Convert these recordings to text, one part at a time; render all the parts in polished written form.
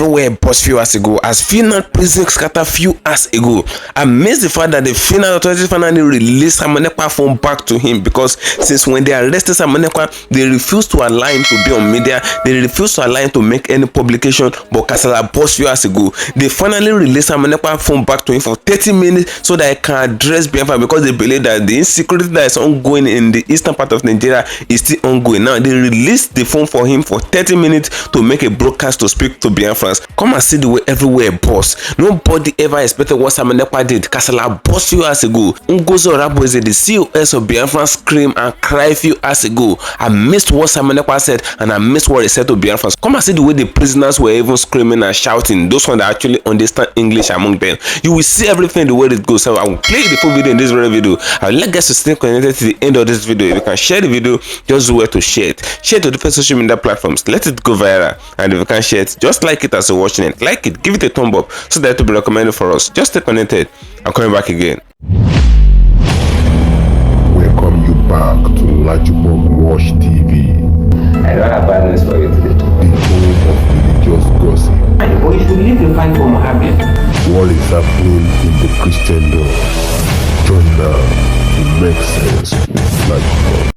everywhere burst few hours ago as Finland prison scatter few hours ago. Amazed the fact that the Finland authorities finally released Simon Ekpa phone back to him, because since when they arrested Simon Ekpa, they refused to allow him to be on media, they refused to allow him to make any publication. But Kasala burst few hours ago, they finally released Simon Ekpa phone back to him for 30 minutes so that he can address Biafra, because they believe that the insecurity that is ongoing in the eastern part of Nigeria is still ongoing. Now they released the phone for him for 30 minutes to make a broadcast to speak to Biafrans. Come and see the way everywhere burst. Nobody ever expected what Simon Ekpa did. Kasala burst few hours ago. NGOZI ORABUEZE, the COS of Biafran, scream and cry few hours ago. I missed what Simon Ekpa said, and I missed what he said to Biafrans. Come and see the way the prisoners were even screaming and shouting. Those ones that actually understand English among them. You will see everything the way it goes. So I will play the full video in this very video. I will let guys to stay connected to the end of this video. If you can share the video, just do where to share it. Share it to different social media platforms. Let it go viral. And if you can share it, just like it as you're watching it. Like it, give it a thumb up so that it will be recommended for us. Just stay connected. I'm coming back again. Welcome you back to LAJUPOG TV. I don't have bad news for you today. The home of religious gossip. But you should leave the fight for Mohammed. What is happening in the Christendom? Join now to make sense with LAJUPOG.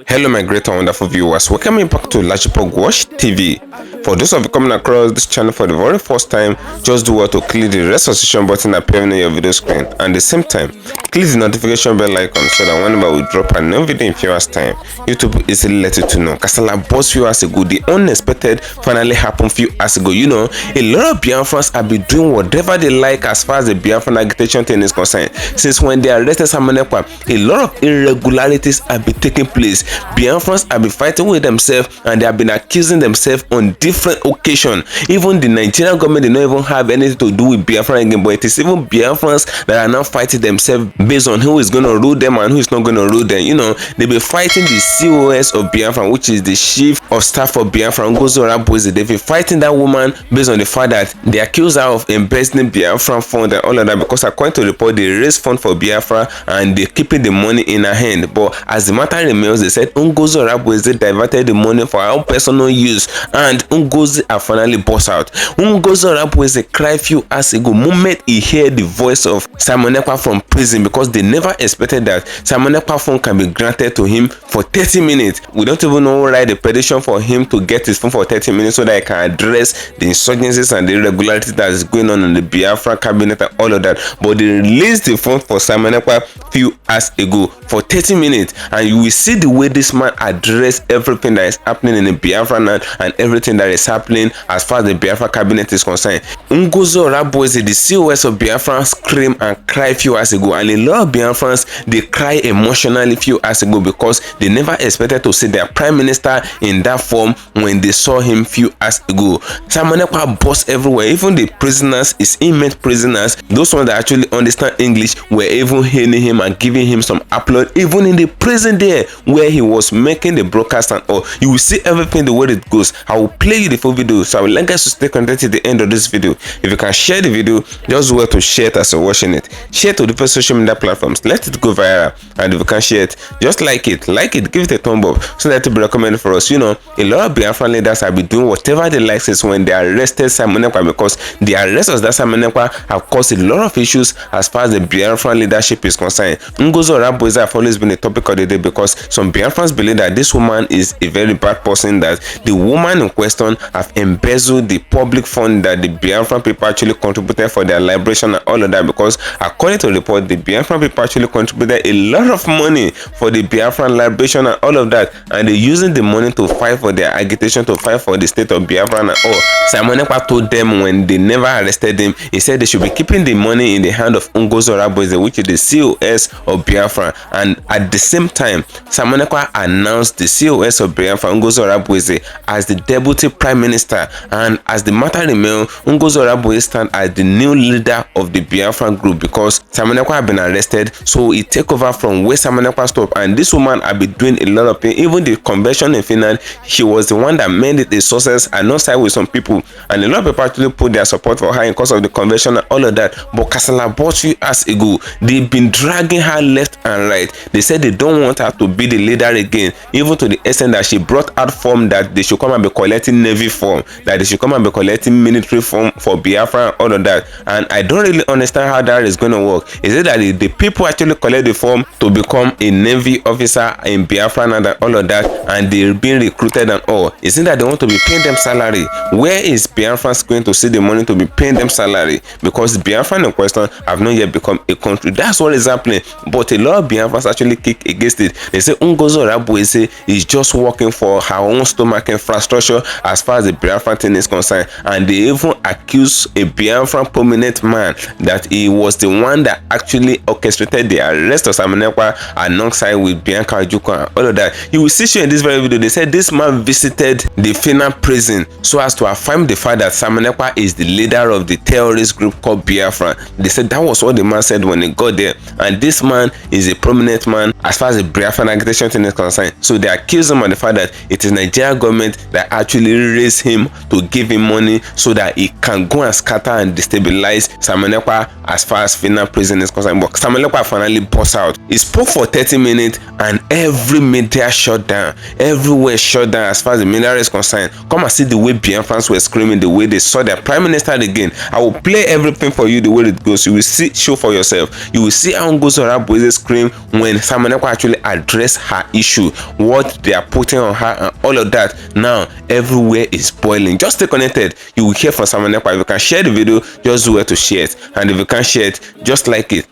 Hello my great and wonderful viewers, welcome back to LAJUPOG TV. For those of you coming across this channel for the very first time, just do what to click the red subscription button appearing on your video screen, and at the same time click the notification bell icon so that whenever we drop a new video in few hours time, YouTube will easily let you to know. Kasala burst few hours ago, the unexpected finally happened few hours ago. You know, a lot of Biafrans have been doing whatever they like as far as the Biafran agitation thing is concerned. Since when they arrested Simon Ekpa, a lot of irregularities have been taking place. Biafrans have been fighting with themselves, and they have been accusing themselves on different occasions. Even the Nigerian government did not even have anything to do with Biafra again, but it is even Biafrans that are now fighting themselves based on who is going to rule them and who is not going to rule them. You know, they've been fighting the COS of Biafra, which is the chief of staff of Biafra, NGOZI ORABUEZE. They've been fighting that woman based on the fact that they accuse her of embezzling Biafra fund and all of that, because according to the report, they raised fund for Biafra and they're keeping the money in her hand. But as the matter remains, they said NGOZI ORABUEZE diverted the money for her own personal use, and NGOZI are finally burst out. NGOZI ORABUEZE cried few hours ago moment he heard the voice of Simon Ekpa from prison, because they never expected that Simon Ekpa phone can be granted to him for 30 minutes. We don't even know who write the petition for him to get his phone for 30 minutes so that he can address the insurgencies and the irregularities that is going on in the Biafra cabinet and all of that. But they released the phone for Simon Ekpa few hours ago for 30 minutes, and you will see the way this man addressed everything that is happening in the Biafra land and everything that is happening as far as the Biafra cabinet is concerned. NGOZI ORABUEZE, the COS of Biafra, scream and cry few hours ago, and a lot of Biafrans, they cry emotionally few hours ago because they never expected to see their prime minister in that form when they saw him few hours ago. Simon Ekpa burst everywhere. Even the prisoners, his inmate prisoners, those ones that actually understand English, were even hailing him and giving him some applaud, even in the prison there where he was making the broadcast and all. You will see everything the way it goes. I will play you the full video, so I will like guys to stay connected to the end of this video. If you can share the video, just where to share it as you're watching it. Share it to different social media platforms. Let it go viral. And if you can share it, just like it, give it a thumb up so that it will be recommended for us. You know, a lot of Biafran leaders have been doing whatever they like since when they arrested Simon Ekpa, because the arrest of that Simon Ekpa have caused a lot of issues as far as the Biafran leadership is concerned. NGOZI ORABUEZE have always been a topic of the day, because some Biafrans believe that this woman is a very bad person, that the woman in question have embezzled the public fund that the Biafran people actually contributed for their liberation and all of that, because according to the report, the Biafran people actually contributed a lot of money for the Biafran liberation and all of that, and they're using the money to fight for their agitation, to fight for the state of Biafra and all. Simon Ekpa told them when they never arrested him, he said they should be keeping the money in the hand of NGOZI ORABUEZE, which is the COS of Biafra. And at the same time, Simon Ekpa announced the COS of Biafra, NGOZI ORABUEZE, as the deputy prime minister. And as the matter remains, NGOZI ORABUEZE stand as the new leader of the Biafran group because Simon Ekpa had been arrested, so he take over from where Simon Ekpa stopped. And this woman had been doing a lot of things. Even the convention in Finland, she was the one that made it a success and not side with some people. And a lot of people actually put their support for her in cause of the convention and all of that. But Kasala bought you as a go. They've been dragging her left and right. They said they don't want her to be the leader again, even to the extent that she brought out form that they should come and be collecting navy form, that they should come and be collecting military form for Biafra and all of that. And I don't really understand how that is going to work. Is it that the people actually collect the form to become a navy officer in Biafra and all of that, and they're being recruited and all? Is it that they want to be paying them salary? Where is Biafrans going to see the money to be paying them salary? Because Biafran in question have not yet become a country. That's what is happening. But a lot of Biafrans actually kick against it. They say NGOZI ORABUEZE is just working for her own stomach infrastructure as far as the Biafran thing is concerned. And they even accuse a Biafran prominent man that he was the one that actually orchestrated the arrest of Simon Ekpa alongside with Bianca Ojukwu and all of that. You will see in this very video, they said this man visited the Finland prison so as to affirm the fact that Simon Ekpa is the leader of the terrorist group called Biafra. They said that was what the man said when he got there. And this man is a prominent man as far as the Biafran agitation thing is concerned. So they accuse him of the fact that it is Nigeria government that actually raised him to give him money so that he can go and scatter and destabilize Simon Ekpa as far as Finland prison is concerned. But Simon Ekpa finally burst out. He spoke for 30 minutes and every media shut down. Everywhere shut down as far as the media is concerned. Come and see the way Biafrans were screaming, the way they saw their prime minister again. I will play everything for you the way it goes. You will see, show for yourself. You will see how NGOZI ORABUEZE scream when Simon Ekpa actually address her issue, what they are putting on her and all of that. Now everywhere is boiling. Just stay connected. You will hear from Simon Ekpa. If you can share the video, just do it to share it. And if you can't share it, just like it,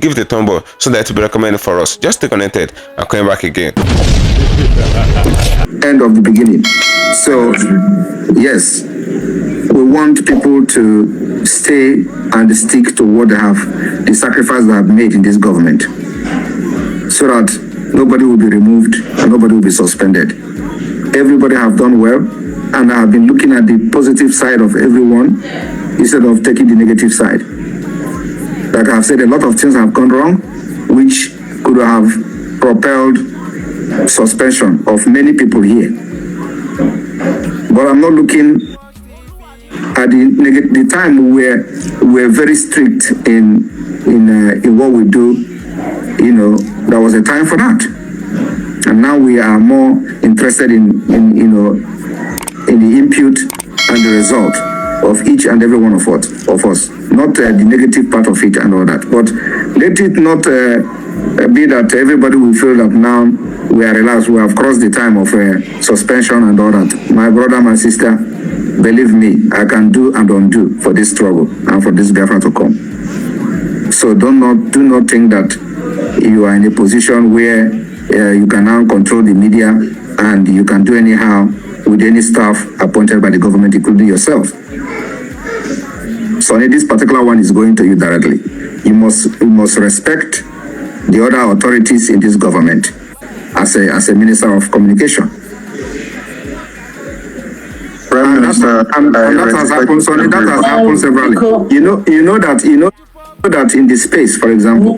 give it a thumb up so that it will be recommended for us. Just stay connected. I'm coming back again. End of the beginning. So yes, we want people to stay and stick to what they have, the sacrifice they have made in this government, so that nobody will be removed and nobody will be suspended. Everybody have done well, and I have been looking at the positive side of everyone instead of taking the negative side. Like I have said, a lot of things have gone wrong, which could have propelled suspension of many people here. But I'm not looking at the time we're very strict in what we do. You know, there was a time for that, and now we are more interested in the input and the result of each and every one of us, not the negative part of it and all that. But let it not be that everybody will feel that now we are relaxed, we have crossed the time of suspension and all that. My brother, my sister, believe me, I can do and undo for this struggle and for this Biafra to come. So do not think that you are in a position where you can now control the media and you can do anyhow with any staff appointed by the government, including yourself. So this particular one is going to you directly. You must respect the other authorities in this government as a minister of communication. Prime Minister, and that has happened. So that has happened severally. You know that in the space, for example,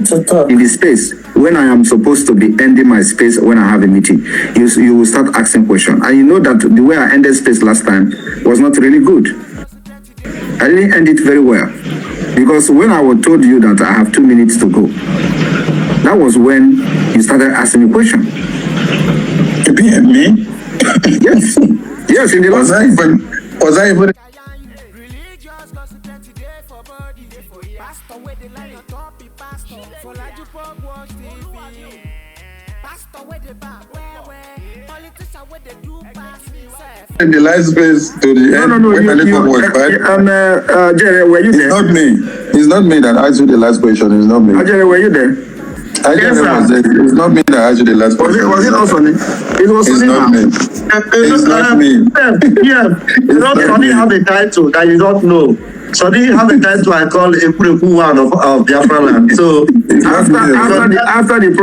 in the space when I am supposed to be ending my space when I have a meeting, you will start asking questions. And you know that the way I ended space last time was not really good. I didn't end it very well, because when I was told you that I have 2 minutes to go, that was when you started asking me questions. To be me? Yes. Yes, in the last time. Was I even? In the last space to the end. No. Jerry, were you there? It's not me. It's not me that asked you the last question. It's not me. Jerry, were you there? Yes, it's not me that asked you the last question. Was it not Sonny? It was It's not me. It's not me. Yeah, you know, Sonny have a title that you don't know. Sonny have a title I call Ekpa one of Biafra land. So after the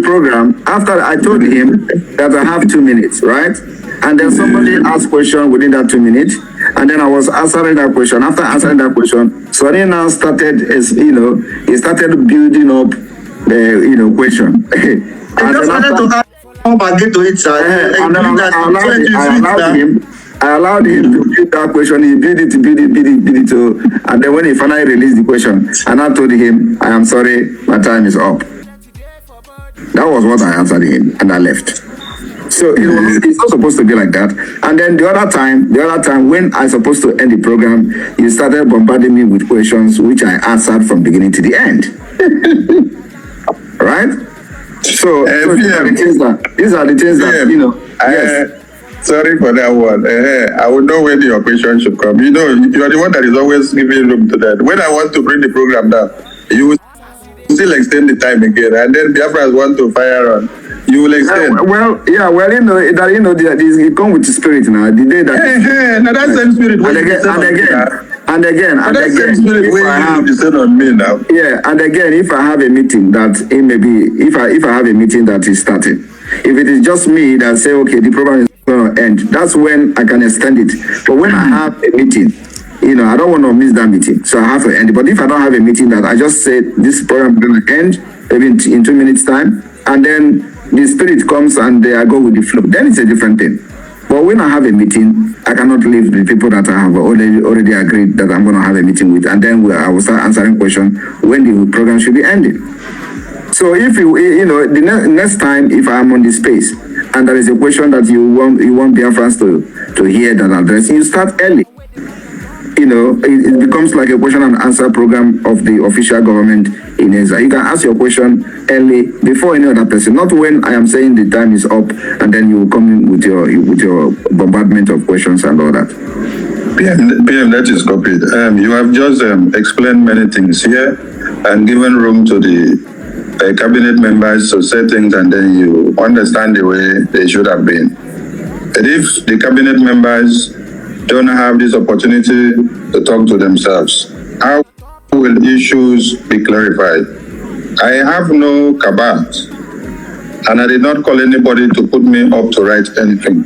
program, after I told him that I have 2 minutes, right? And then somebody asked question within that 2 minutes, and then I was answering that question. After answering that question, Sonny now started, he started building up the, question. And just wanted to ask get to it, sir. And then I allowed him to build that question. He build it. And then when he finally released the question, and I told him, I am sorry, my time is up. That was what I answered him, and I left. So it's not supposed to be like that. And then the other time when I supposed to end the program, you started bombarding me with questions which I answered from beginning to the end. Right? So these are the things that Sorry for that one. I would know when your question should come. You are the one that is always giving room to that. When I want to bring the program down, you will still extend the time again, and then Biafrans want to fire on. You will extend. It comes with the spirit now. The day that now that same spirit. And again, if I have a meeting that it may be, if I have a meeting that is starting, if it is just me that say, okay, the program is going to end, that's when I can extend it. But when I have a meeting, I don't want to miss that meeting, so I have to end it. But if I don't have a meeting that I just say this program is going to end, maybe in 2 minutes time, and then the spirit comes and I go with the flow, then it's a different thing. But when I have a meeting, I cannot leave the people that I have already agreed that I'm going to have a meeting with, and then I will start answering questions when the program should be ending. So if the next time, if I am on the space and there is a question that you want Biafrans to hear that address, you start early. It becomes like a question and answer program of the official government in NGOZI. You can ask your question early before any other person, not when I am saying the time is up and then you will come in with your bombardment of questions and all that. PM, that is copied. You have just explained many things here and given room to the cabinet members to say things, and then you understand the way they should have been. And if the cabinet members don't have this opportunity to talk to themselves, how will issues be clarified? I have no cabat, and I did not call anybody to put me up to write anything.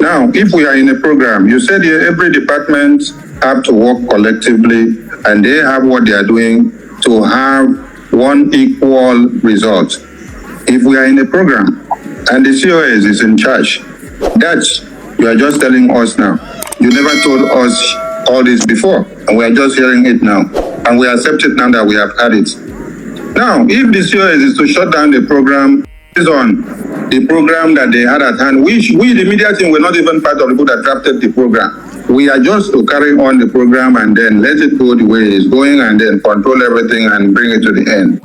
Now, if we are in a program, you said here every department have to work collectively, and they have what they are doing to have one equal result. If we are in a program, and the COS is in charge, that's you are just telling us now. You never told us all this before, and we are just hearing it now. And we accept it now that we have had it. Now, if the COS is to shut down the program based on the program that they had at hand, which we, the media team, were not even part of the people that drafted the program. We are just to carry on the program and then let it go the way it's going and then control everything and bring it to the end.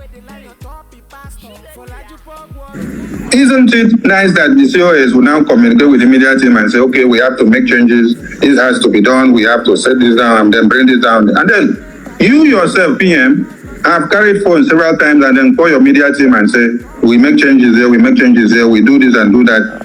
Isn't it nice that the COS will now communicate with the media team and say, okay, we have to make changes, this has to be done, we have to set this down and then bring this down. And then you yourself, PM, have carried phone several times and then call your media team and say, we make changes here, we make changes here, we do this and do that.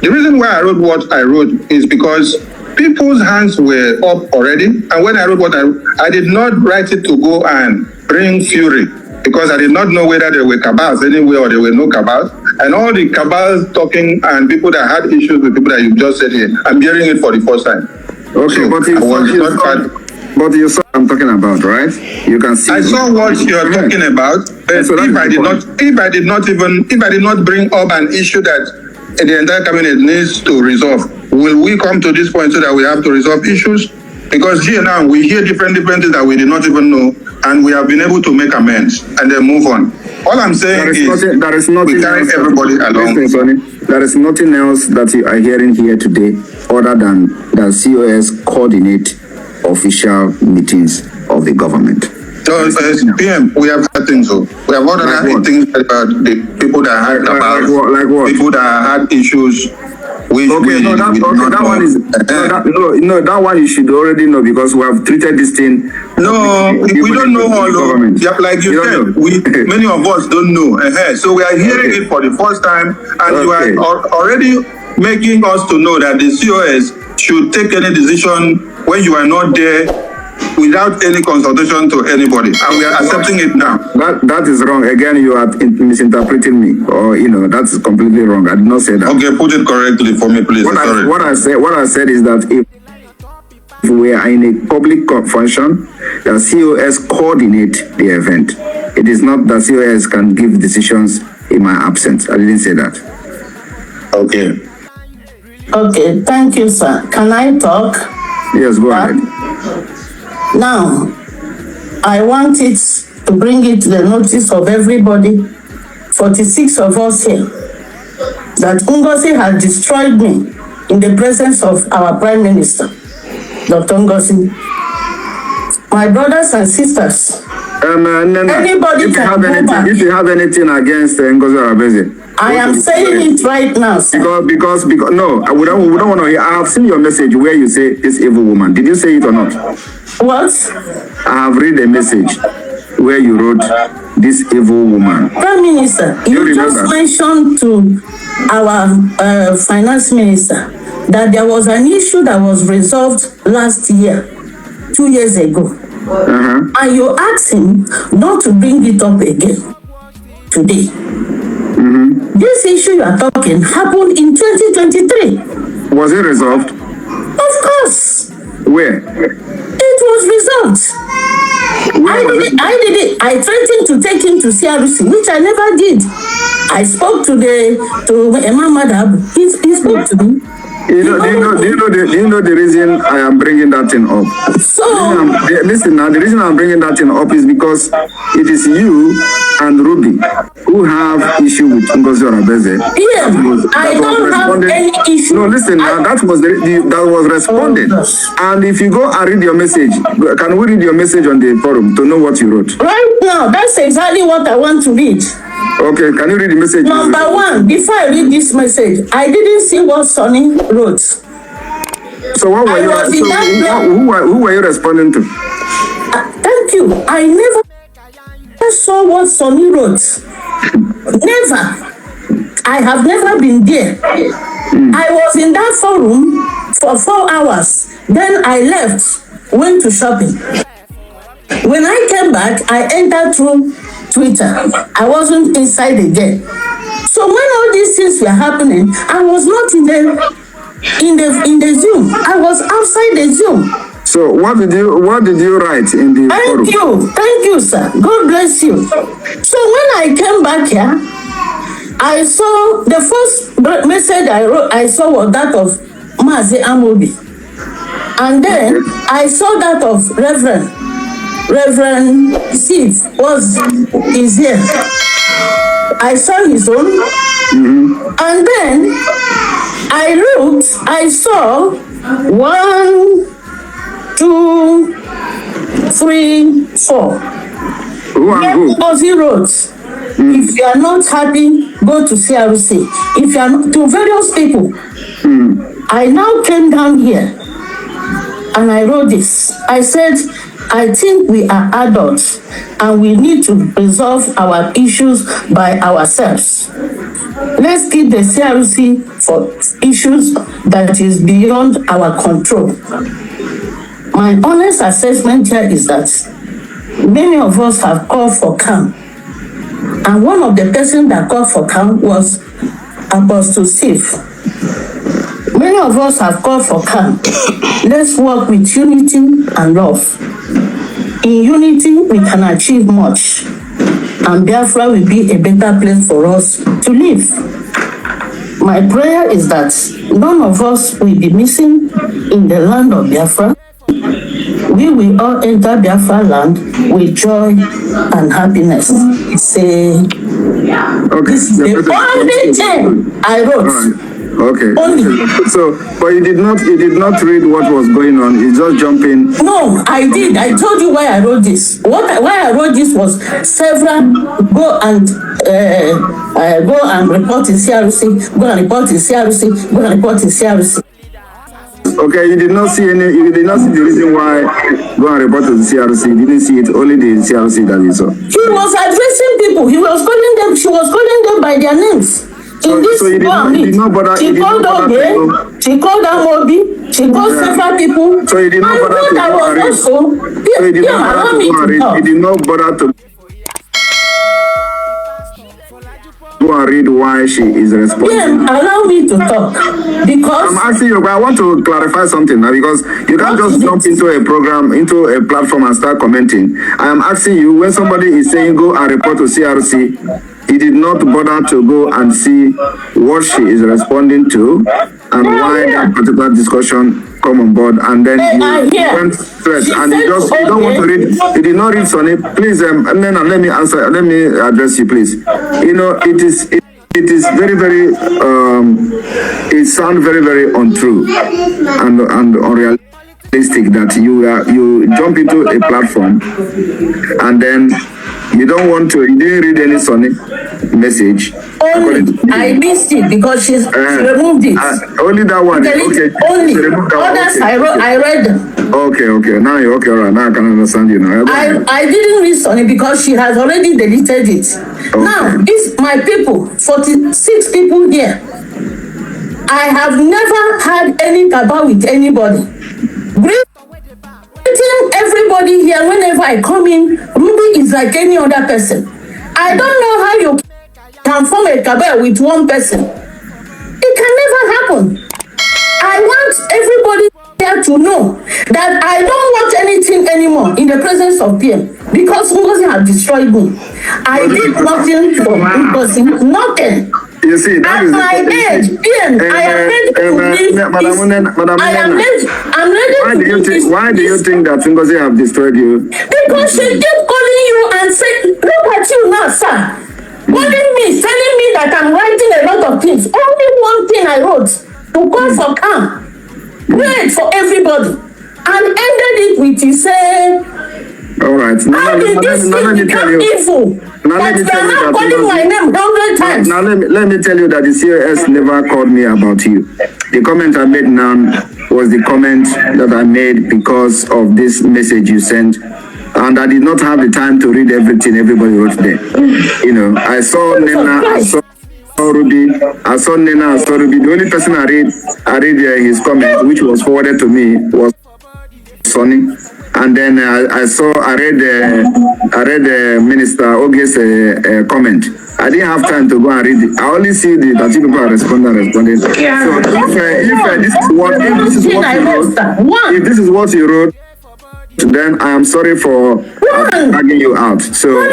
The reason why I wrote what I wrote is because people's hands were up already. And when I wrote what I did not write it to go and bring fury, because I did not know whether there were cabals anywhere or there were no cabals. And all the cabals talking and people that had issues with people that you just said here, I'm hearing it for the first time. Okay, so but you saw what I'm talking about, right? You can see. I saw what you're talking about. But so if I did not bring up an issue that the entire cabinet needs to resolve, will we come to this point so that we have to resolve issues? Because here now we hear different things that we did not even know, and we have been able to make amends and then move on. All I'm saying there is nothing we carry everybody along. There is nothing else that you are hearing here today other than that COS coordinate official meetings of the government. So, PM, we have had things. We have other things about the people that had people that had issues. That one you should already know because we have treated this thing. No, we don't know all of it. Yeah, like you said, many of us don't know. So we are hearing it for the first time, and you are already making us to know that the COS should take any decision when you are not there without any consultation to anybody, and we are accepting it now. That is wrong. Again, you are misinterpreting me, or that's completely wrong. I did not say that. Okay, put it correctly for me, please. What I said is that if we are in a public function, the COS coordinate the event. It is not that COS can give decisions in my absence. I didn't say that. Okay. Okay, thank you, sir. Can I talk? Yes, go ahead. Now, I want it to bring it to the notice of everybody, 46 of us here, that NGOZI has destroyed me in the presence of our Prime Minister, Dr. NGOZI. My brothers and sisters, anybody can go back. If you have anything against NGOZI ORABUEZE, I am saying it right now, sir. Because no, we don't want to hear. I have seen your message where you say this evil woman. Did you say it or not? What? I have read a message where you wrote this evil woman. Prime Minister, you just mentioned to our finance minister that there was an issue that was resolved last year, 2 years ago. And you asked him not to bring it up again today. This issue you are talking happened in 2023. Was it resolved? Of course. Where? It was resolved. I did it. I threatened to take him to CRC, which I never did. I spoke to Imam Madab. He spoke to me. Do you know the reason I am bringing that thing up? Listen now, the reason I'm bringing that thing up is because it is you and Ruby who have issue with NGOZI ORABUEZE. Yeah, I don't have any issue. No, listen now, that was responded. And if you go and read your message, can we read your message on the forum to know what you wrote? Right now, that's exactly what I want to read. Okay, can you read the message? Number one, before I read this message, I didn't see what Sonny wrote. So what were who were you responding to? Thank you. I never saw what Sonny wrote. Never. I have never been there. I was in that forum for 4 hours. Then I left, went to shopping. When I came back, I entered through Twitter. I wasn't inside again. So when all these things were happening, I was not in the Zoom. I was outside the Zoom. So what did you write in the forum? Thank you, sir. God bless you. So when I came back here, I saw the first message I saw was that of Mazi Amobi. And then I saw that of Reverend Steve is here. I saw his own. And then I looked, I saw 1, 2, 3, 4. NGOZI wrote, if you are not happy, go to CRC. If you are not, to various people. I now came down here and I wrote this. I said, I think we are adults and we need to resolve our issues by ourselves. Let's keep the CRC for issues that is beyond our control. My honest assessment here is that many of us have called for calm. And one of the persons that called for calm was Apostle Steve. Many of us have called for calm. Let's work with unity and love. In unity, we can achieve much. And Biafra will be a better place for us to live. My prayer is that none of us will be missing in the land of Biafra. We will all enter Biafra land with joy and happiness. Say, this is the only thing I wrote. Okay. Only. So, but you did not read what was going on. You just jump in. No, I did. I told you why I wrote this. Why I wrote this was several go and report in CRC. Go and report in CRC. Go and report in CRC. Okay, you did not see the reason why go and report to the CRC. You didn't see it, only the CRC that you saw. He was addressing people. He was calling them. She was calling them by their names. So you did not bother. She called Oge, she called Amobi, she called several over people. So he did not bother to go and read. So he did not bother to go and read. He did not bother to go and read why she is responding. Yeah, allow me to talk because I'm asking you, but I want to clarify something now because you can't just jump into a program, into a platform and start commenting. I am asking you, when somebody is saying go and report to CRC, he did not bother to go and see what she is responding to and why that particular discussion come on board, and then you went straight and you don't want to read. You did not read Sonny. Please, and then let me answer. Let me address you, please. You know, it is very, very. It sounds very, very untrue and unrealistic that you jump into a platform and then you don't want to. You didn't read any Sonny message. Only I missed it because she removed it. Only that one. Okay. Only others I read them. Okay. Now you're okay. All right. Now I can understand you now. I didn't read Sonny because she has already deleted it. Okay. Now, it's my people, 46 people here. I have never had any cabal with anybody. Greeting everybody here whenever I come in, Ruby is like any other person. I don't know how you can form a cabal with one person. It can never happen. I want everybody here to know that I don't want anything anymore in the presence of PM because NGOZI has destroyed me. I did nothing for NGOZI, nothing. You see, that at my age, PM, I am ready to leave I'm ready why do you think that NGOZI have destroyed you? Because she keep calling you and say, look at you now, sir. Calling me, telling me that I'm writing a lot of things. Only one thing I wrote, to call for calm. Great for everybody. And ended it with he said, all right. How did this thing become evil? That you are not calling my name 100 times. Now let me tell you that the COS never called me about you. The comment I made now was the comment that I made because of this message you sent. And I did not have the time to read everything everybody wrote there. You know, I saw Nena, I saw Ruby, I saw Nena, I saw Ruby. The only person I read his comment, which was forwarded to me, was Sonny. And then I read Minister Oge's comment. I didn't have time to go and read it. I only see that people are responding. Yeah. So if this is what you wrote, then I am sorry for dragging you out. So I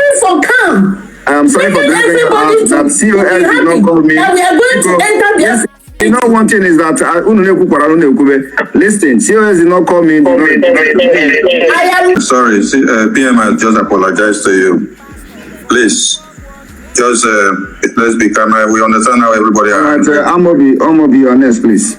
am sorry for dragging you out. That COS did not call me. That we are going to enter the. You know, one thing is that listen, COS did not call me. I am sorry. PM has just apologized to you. Please, just let's be calm. We understand how everybody. All right, I'm gonna be honest, please.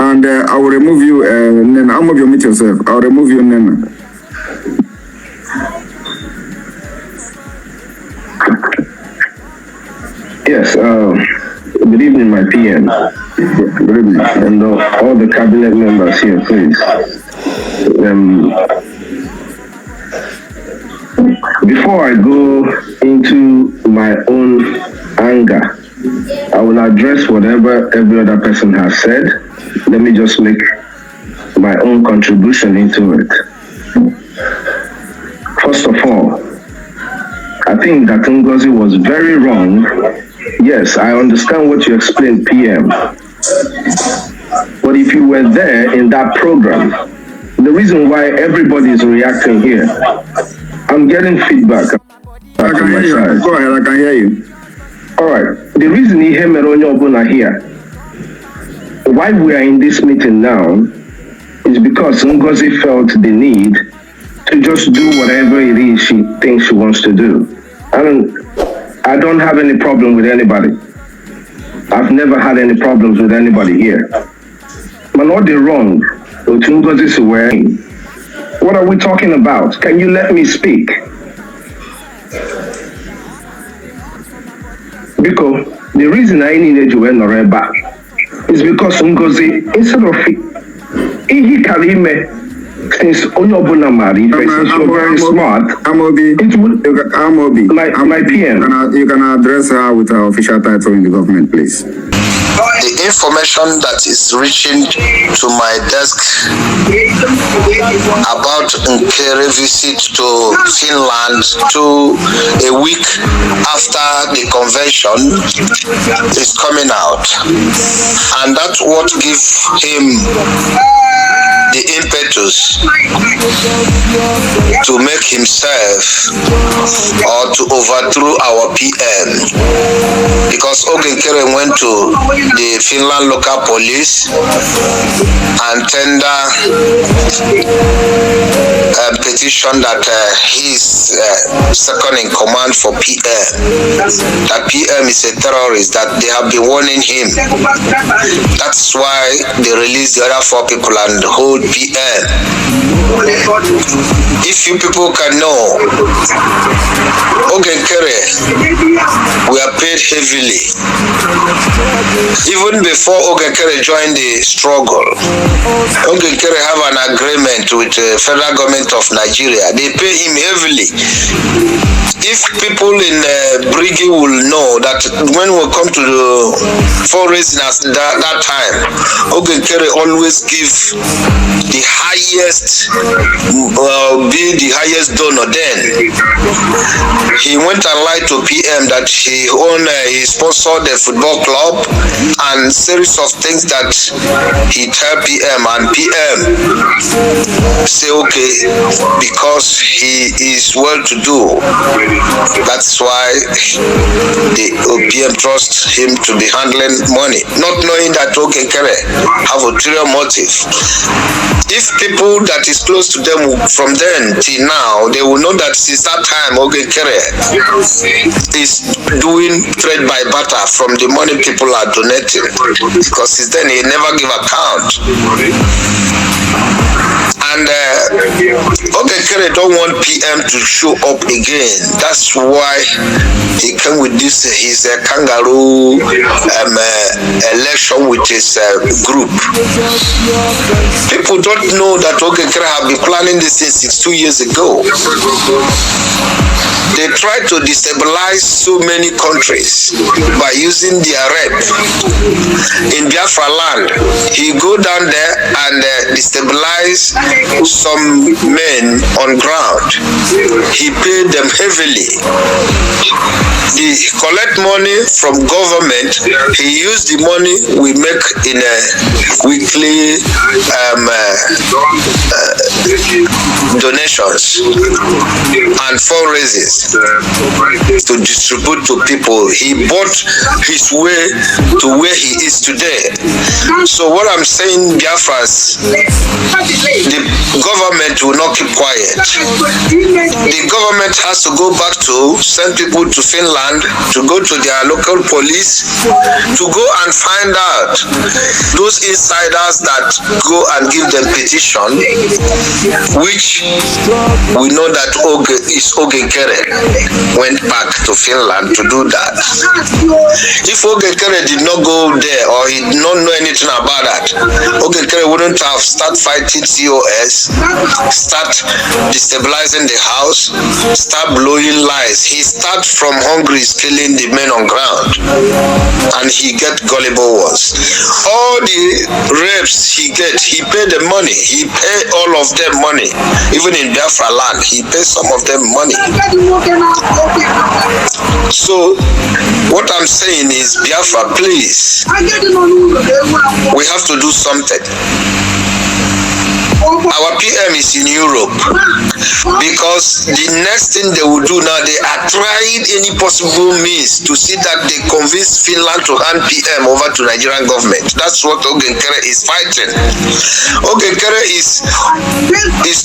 And I will remove you, Nena. I'm gonna mute yourself. I'll remove you, Nena. Yes, good evening, my PM. Good evening. And all the cabinet members here, please. Before I go into my own anger, I will address whatever every other person has said. Let me just make my own contribution into it. First of all, I think that NGOZI was very wrong. Yes, I understand what you explained, PM. But if you were there in that program, the reason why everybody is reacting here, I'm getting feedback. I can hear you. Go ahead, I can hear you. All right. The reason he here, why we are in this meeting now, is because NGOZI felt the need to just do whatever it is she thinks she wants to do. I don't have any problem with anybody. I've never had any problems with anybody here. But what they wrong with NGOZI's way. What are we talking about? Can you let me speak? Because the reason I needed you in back is because NGOZI, instead of Ihi Karime, since Onyobuna Mari, since you're very smart, Amobi, it would, Amobi, my PM. You can address her with her official title in the government, please. The information that is reaching to my desk about Nkere visit to Finland a week after the convention is coming out, and that's what gives him the impetus to make himself or to overthrow our PM, because Ogenkere went to the Finland local police and tender a petition that he's second in command for PM, that PM is a terrorist, that they have been warning him. That's why they released the other 4 people and hold PM. If you people can know, Ogenkere, we are paid heavily. Even before Ogenkere joined the struggle, Ogenkere have an agreement with the federal government of Nigeria. They pay him heavily. If people in Brigi will know that when we come to the fundraising at that time, Ogenkere always give the highest, be the highest donor. Then he went and lied to PM that he sponsored the football club and series of things that he tell PM, and PM say okay because he is well to do. That's why the PM trust him to be handling money, not knowing that Ogenkere have ulterior motive. If people that is close to them from then till now, they will know that since that time Ogenkere is doing trade by barter from the money people are donating, because since then he never give account. And Ogenkere don't want PM to show up again. That's why he came with this his kangaroo election with his group. People don't know that Ogenkere have been planning this since 2 years ago. They try to destabilize so many countries by using their rep. In Biafra land, he go down there and destabilize some men on ground. He paid them heavily. He collect money from government. He used the money we make in a weekly donations and fundraisers to distribute to people. He bought his way to where he is today. So what I'm saying, Biafrans, the government will not keep quiet. The government has to go back to send people to Finland, to go to their local police, to go and find out those insiders that go and give them petition, which we know that Ogenkere went back to Finland to do that. If Ogenkere did not go there or he did not know anything about that, Ogenkere wouldn't have started fighting COS, start destabilizing the house, start blowing lies. He start from Hungary killing the men on ground, and he get gullible ones. All the rapes he get, he pay the money. He pay all of them money. Even in Biafra land, he pay some of them money. So what I'm saying is, Biafra, please, we have to do something. Our PM is in Europe, because the next thing they will do now, they are trying any possible means to see that they convince Finland to hand PM over to Nigerian government. That's what Ogenkere is fighting. Ogenkere is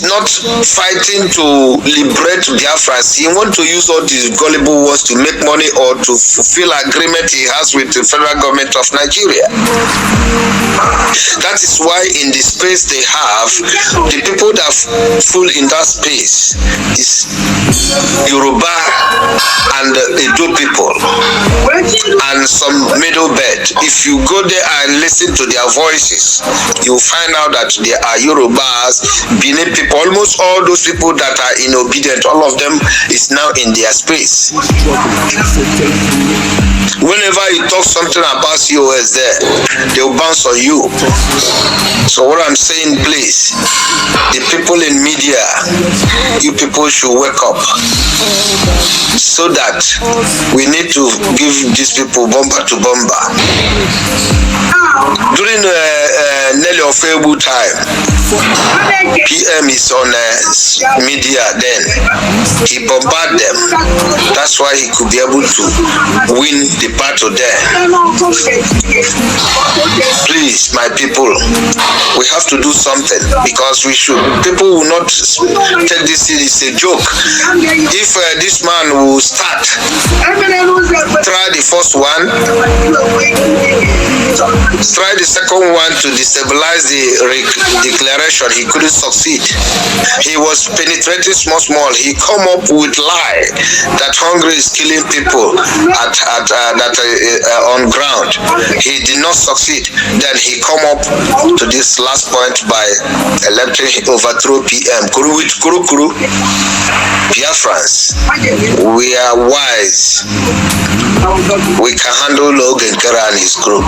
not fighting to liberate Biafrans. He wants to use all these gullible words to make money or to fulfill agreement he has with the federal government of Nigeria. That is why in the space they have, The people that full in that space is Yoruba and Edo people and some middle belt. If you go there and listen to their voices, you find out that they are Yorubas, Benin people, almost all those people that are inobedient, all of them is now in their space. Whenever you talk something about COS there, they'll bounce on you. So what I'm saying, please, the people in media, you people should wake up, so that we need to give these people bumper to bumper. During Nelly Ofebu time, PM is on media then. He bombarded them. That's why he could be able to win the battle there. Please, my people, we have to do something, because people will not take this as a joke. If this man will start, try the first one, try the second one to destabilize the declaration, he couldn't succeed. He was penetrating small. He come up with lie that hunger is killing people on ground. He did not succeed. Then he come up to this last point by electing overthrow PM. Kuru with Kuru. Biafrans, we are wise. We can handle Logan Kara and his group.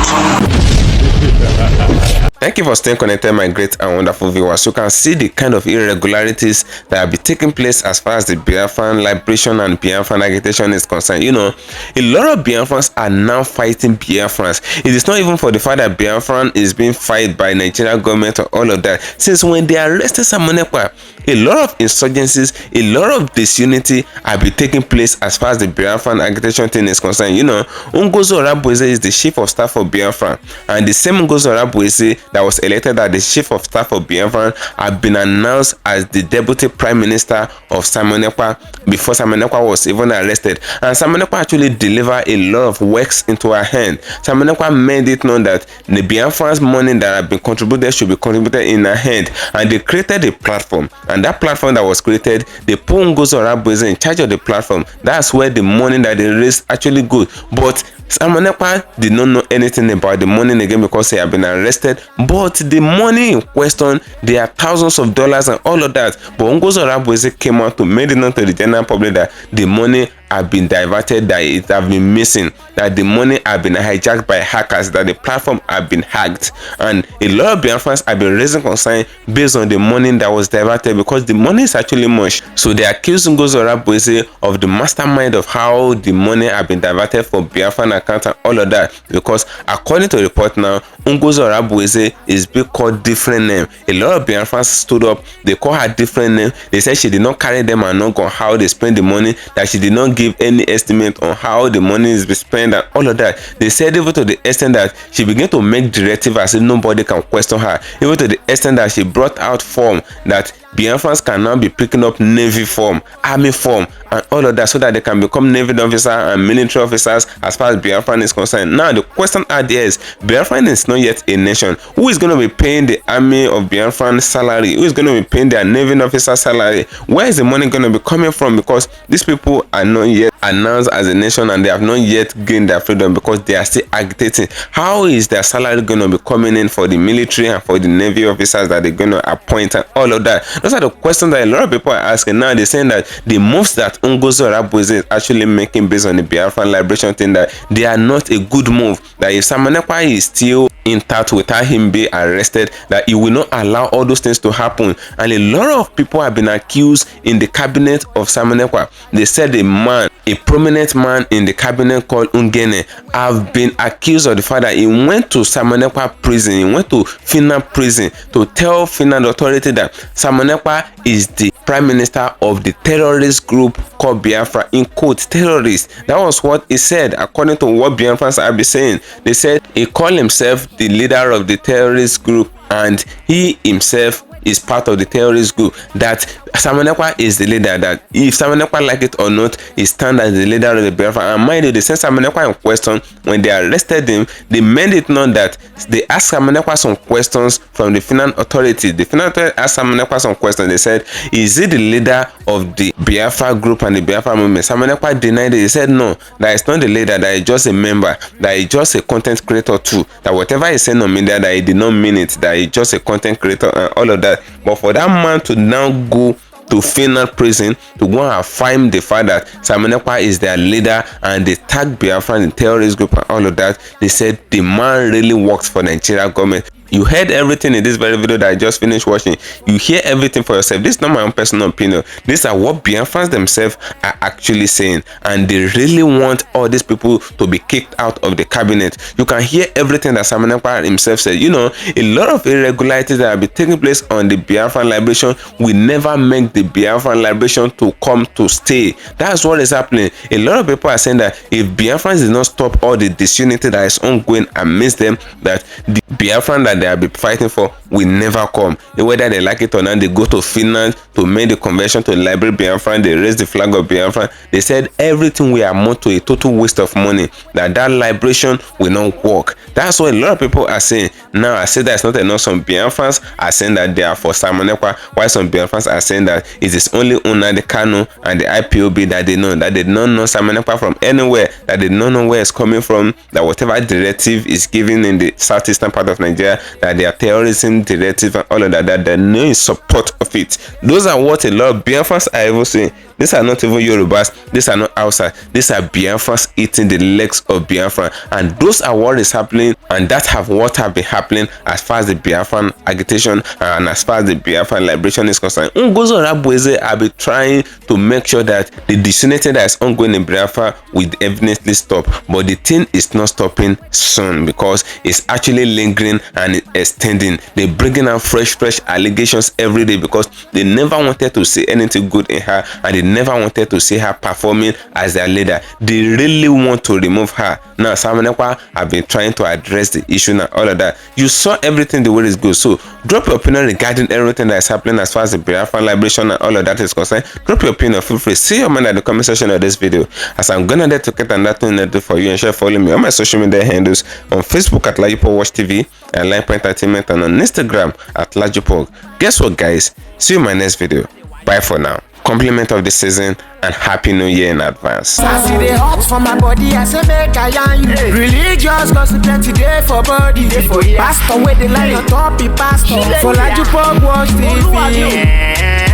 Thank you for staying connected, my great and wonderful viewers. You can see the kind of irregularities that have been taking place as far as the Biafran liberation and Biafran agitation is concerned. You know, a lot of Biafrans are now fighting Biafrans. It is not even for the fact that Biafran is being fighted by Nigerian government or all of that. Since when they arrested Simon Ekpa, a lot of insurgencies, a lot of disunity have been taking place as far as the Biafran agitation thing is concerned. You know, ORABUEZE is the chief of staff for Biafra, and the same ORABUEZE that was elected as the chief of staff of Biafra had been announced as the deputy prime minister of Simon Ekpa before Simon Ekpa was even arrested. And Simon Ekpa actually delivered a lot of works into her hand. Simon Ekpa made it known that the Biafran's money that had been contributed should be contributed in her hand, and they created a platform. And that platform that was created, they put ORABUEZE in charge of the platform. That's where the money that they raised actually goes. But Simon Ekpa did not know anything about the money again because he had been arrested. But the money in question, there are thousands of dollars and all of that. But ORABUEZE came out to make it known to the general public that the money have been diverted, that it have been missing, that the money have been hijacked by hackers, that the platform have been hacked. And a lot of Biafrans have been raising concern based on the money that was diverted, because the money is actually much. So they accuse ORABUEZE of the mastermind of how the money have been diverted from Biafran account and all of that, because according to the report now, ORABUEZE is being called different name. A lot of Biafrans stood up, they call her different name. They said she did not carry them and not on how they spend the money, that she did not give any estimate on how the money is being spent and all of that. They said even to the extent that she began to make directive as if nobody can question her, even to the extent that she brought out form that Biafrans can now be picking up Navy form, Army form, and all of that, so that they can become Navy officers and military officers as far as Biafran is concerned. Now the question out there is, Biafran is not yet a nation. Who is going to be paying the Army of Biafran salary? Who is going to be paying their Navy officer salary? Where is the money going to be coming from? Because these people are not yet announced as a nation, and they have not yet gained their freedom, because they are still agitating. How is their salary going to be coming in for the military and for the Navy officers that they're going to appoint and all of that? Those are the questions that a lot of people are asking. Now they're saying that the moves that ORABUEZE is actually making based on the Biafran liberation thing, that they are not a good move. That if Simon Ekpa is still intact without him being arrested, that he will not allow all those things to happen. And a lot of people have been accused in the cabinet of Simon Ekpa. They said a prominent man in the cabinet called Ungene have been accused of the fact that he went to Simon Ekpa prison, he went to Finland prison to tell Finland authority that Simon Ekpa is the prime minister of the terrorist group called Biafra, in quote, terrorists. That was what he said, according to what Biafrans have been saying. They said he called himself the leader of the terrorist group, and he himself is part of the terrorist group, that Samuel Ekpa is the leader, that if Samuel Ekpa like it or not, he stands as the leader of the Biafra. And mind you, they sent Samuel Ekpa in question. When they arrested him, they made it known that they asked Samuel Ekpa some questions from the Finland authority. The Finland authority asked Samuel Ekpa some questions. They said, is he the leader of the Biafra group and the Biafra movement? Samuel Ekpa denied it. He said no, that is not the leader, that is just a member, that is just a content creator too, that whatever he said on media, that he did not mean it, that is just a content creator and all of that. But for that man to now go to Finland prison to go and find the fact that Samuel Ekpa is their leader and they tag Biafra in the terrorist group and all of that, they said the man really works for the Nigeria government. You heard everything in this very video that I just finished watching. You hear everything for yourself. This is not my own personal opinion. These are what Biafrans themselves are actually saying, and they really want all these people to be kicked out of the cabinet. You can hear everything that Samuel Ekpa himself said. You know, a lot of irregularities that have been taking place on the Biafran liberation will never make the Biafran liberation to come to stay. That's what is happening. A lot of people are saying that if Biafrans did not stop all the disunity that is ongoing amidst them, that the Biafran that they have been fighting for will never come. Whether they like it or not, they go to Finland to make the conversion to liberate Biafra, they raise the flag of Biafra. They said everything will amount to a total waste of money, that liberation will not work. That's what a lot of people are saying. Now, I say that it's not enough. Some Biafrans are saying that they are for Samuel Ekpa, while some Biafrans are saying that it is only the Kanu and the IPOB that they know, that they don't know Samuel Ekpa from anywhere, that they don't know where it's coming from, that whatever directive is given in the southeastern part of Nigeria, that they are terrorism directive and all of that, that they know in support of it. Those are what a lot of Biafrans are even saying. These are not even Yorubas, these are not outside, these are Biafrans eating the legs of Biafra, and those are what is happening, and that have what have been happening as far as the Biafran agitation and as far as the Biafran liberation is concerned. NGOZI ORABUEZE have been trying to make sure that the disunity that is ongoing in Biafra will evidently stop, but the thing is not stopping soon because it's actually lingering and extending. They're bringing out fresh allegations every day because they never wanted to see anything good in her, and they never wanted to see her performing as their leader. They really want to remove her. Now, Samuel Ekpa have been trying to address the issue and all of that. You saw everything the way it goes. So, drop your opinion regarding everything that is happening as far as the Biafran liberation and all of that is concerned. Drop your opinion. Feel free. See your mind at the comment section of this video. As I'm gonna there to get another thing for you, and share, follow me on my social media handles on Facebook at LAJUPOG TV and LAJUPOG Entertainment, and on Instagram at LAJUPOG. Guess what, guys? See you in my next video. Bye for now. Compliment of the season and Happy New Year in advance. I see the hot for my body, I say make I yarn you. Religious gossip plenty day for body. Pastor with the line on top, be pastor. For LAJUPOG Watch TV.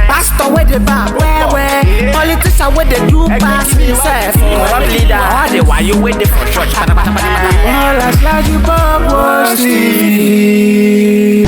Pastor with the back, where politician with the do pass himself. Corrupt leader, all the while you waiting for church. All as LAJUPOG Watch TV.